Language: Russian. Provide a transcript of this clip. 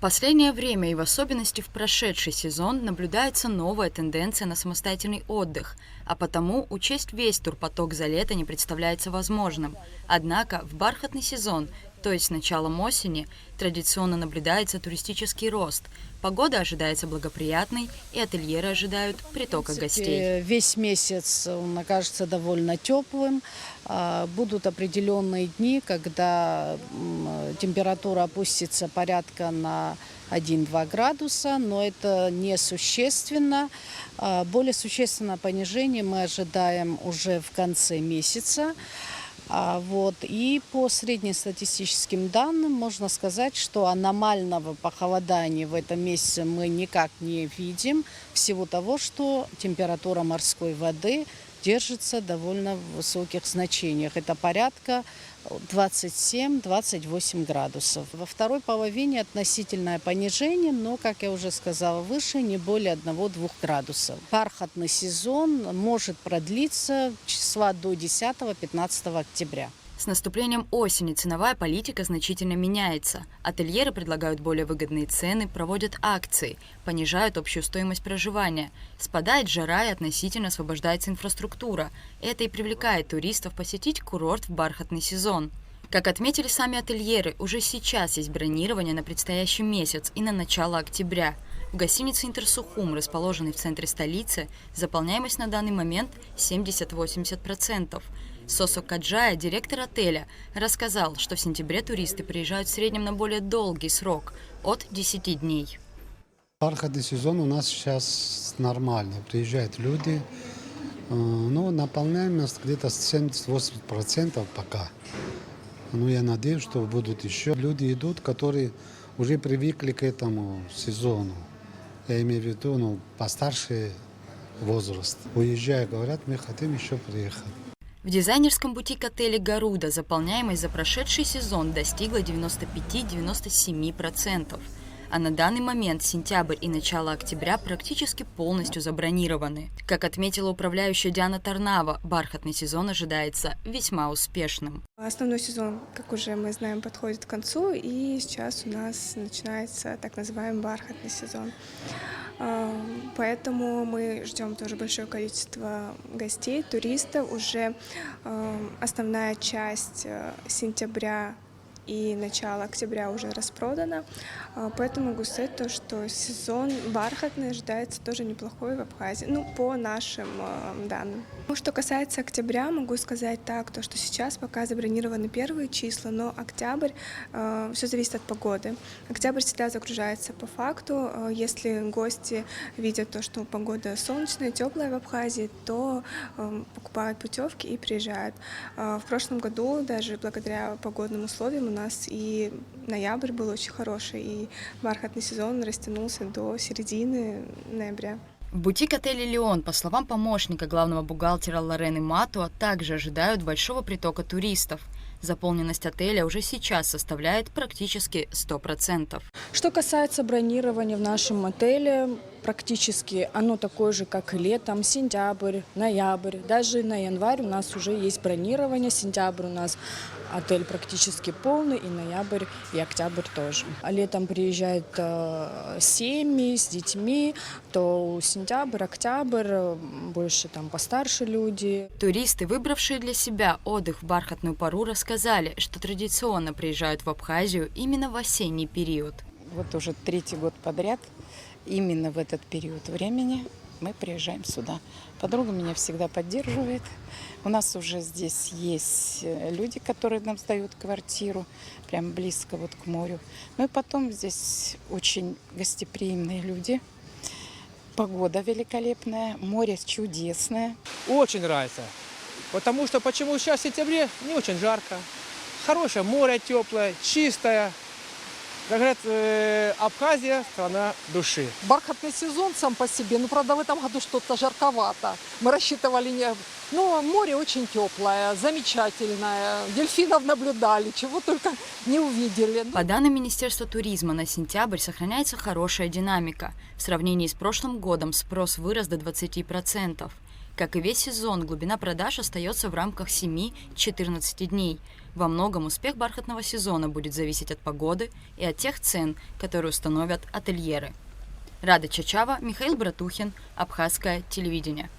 последнее время и в особенности в прошедший сезон наблюдается новая тенденция на самостоятельный отдых, а потому учесть весь турпоток за лето не представляется возможным. Однако в бархатный сезон, то есть с началом осени, традиционно наблюдается туристический рост. Погода ожидается благоприятной, и ательеры ожидают притока гостей. Весь месяц он окажется довольно теплым. Будут определенные дни, когда температура опустится порядка на 1-2 градуса, но это не существенно. Более существенное понижение мы ожидаем уже в конце месяца. И по среднестатистическим данным можно сказать, что аномального похолодания в этом месяце мы никак не видим, в силу того, что температура морской воды держится в довольно высоких значениях. Это порядка 27-28 градусов. Во второй половине относительное понижение, но, как я уже сказала выше, не более 1-2 градусов. Бархатный сезон может продлиться числа до 10-15 октября. С наступлением осени ценовая политика значительно меняется. Ательеры предлагают более выгодные цены, проводят акции, понижают общую стоимость проживания. Спадает жара и относительно освобождается инфраструктура. Это и привлекает туристов посетить курорт в бархатный сезон. Как отметили сами ательеры, уже сейчас есть бронирование на предстоящий месяц и на начало октября. В гостинице «Интерсухум», расположенной в центре столицы, заполняемость на данный момент 70-80%. Сосо Каджая, директор отеля, рассказал, что в сентябре туристы приезжают в среднем на более долгий срок – от 10 дней. Бархатный сезон у нас сейчас нормальный. Приезжают люди, наполняемость где-то 70-80% пока. Я надеюсь, что будут еще. Люди идут, которые уже привыкли к этому сезону. Я имею в виду, постарше возраст. Уезжая, говорят, мы хотим еще приехать. В дизайнерском бутик-отеле «Гаруда» заполняемость за прошедший сезон достигла 95-97%. А на данный момент сентябрь и начало октября практически полностью забронированы. Как отметила управляющая Диана Тарнава, бархатный сезон ожидается весьма успешным. Основной сезон, как уже мы знаем, подходит к концу, и сейчас у нас начинается так называемый бархатный сезон. Поэтому мы ждем тоже большое количество гостей, туристов. Уже основная часть сентября и начало октября уже распродано. Поэтому могу сказать то, что сезон бархатный ожидается тоже неплохой в Абхазии, по нашим данным. Что касается октября, могу сказать так, то, что сейчас пока забронированы первые числа, но октябрь, все зависит от погоды. Октябрь всегда загружается по факту. Если гости видят то, что погода солнечная, теплая в Абхазии, то покупают путевки и приезжают. В прошлом году, даже благодаря погодным условиям, у нас и ноябрь был очень хороший, и бархатный сезон растянулся до середины ноября. В бутик-отеле «Леон», по словам помощника главного бухгалтера Лорены Матуа, также ожидают большого притока туристов. Заполненность отеля уже сейчас составляет практически 100%. Что касается бронирования в нашем отеле, практически оно такое же, как и летом, сентябрь, ноябрь. Даже на январь у нас уже есть бронирование, сентябрь у нас отель практически полный, и ноябрь, и октябрь тоже. А летом приезжают семьи с детьми, то сентябрь, октябрь, больше постарше люди. Туристы, выбравшие для себя отдых в бархатную пору, рассказали, что традиционно приезжают в Абхазию именно в осенний период. Вот уже 3-й год подряд, именно в этот период времени мы приезжаем сюда. Подруга меня всегда поддерживает. У нас уже здесь есть люди, которые нам сдают квартиру, прям близко к морю. И потом здесь очень гостеприимные люди. Погода великолепная, море чудесное. Очень нравится, потому что почему сейчас в сентябре не очень жарко. Хорошее море теплое, чистое. Как говорят, Абхазия – страна души. Бархатный сезон сам по себе, правда, в этом году что-то жарковато. Мы рассчитывали, море очень теплое, замечательное. Дельфинов наблюдали, чего только не увидели. По данным Министерства туризма, на сентябрь сохраняется хорошая динамика. В сравнении с прошлым годом спрос вырос до 20%. Как и весь сезон, глубина продаж остается в рамках 7-14 дней. Во многом успех бархатного сезона будет зависеть от погоды и от тех цен, которые установят ательеры. Рада Чачава, Михаил Братухин, Абхазское телевидение.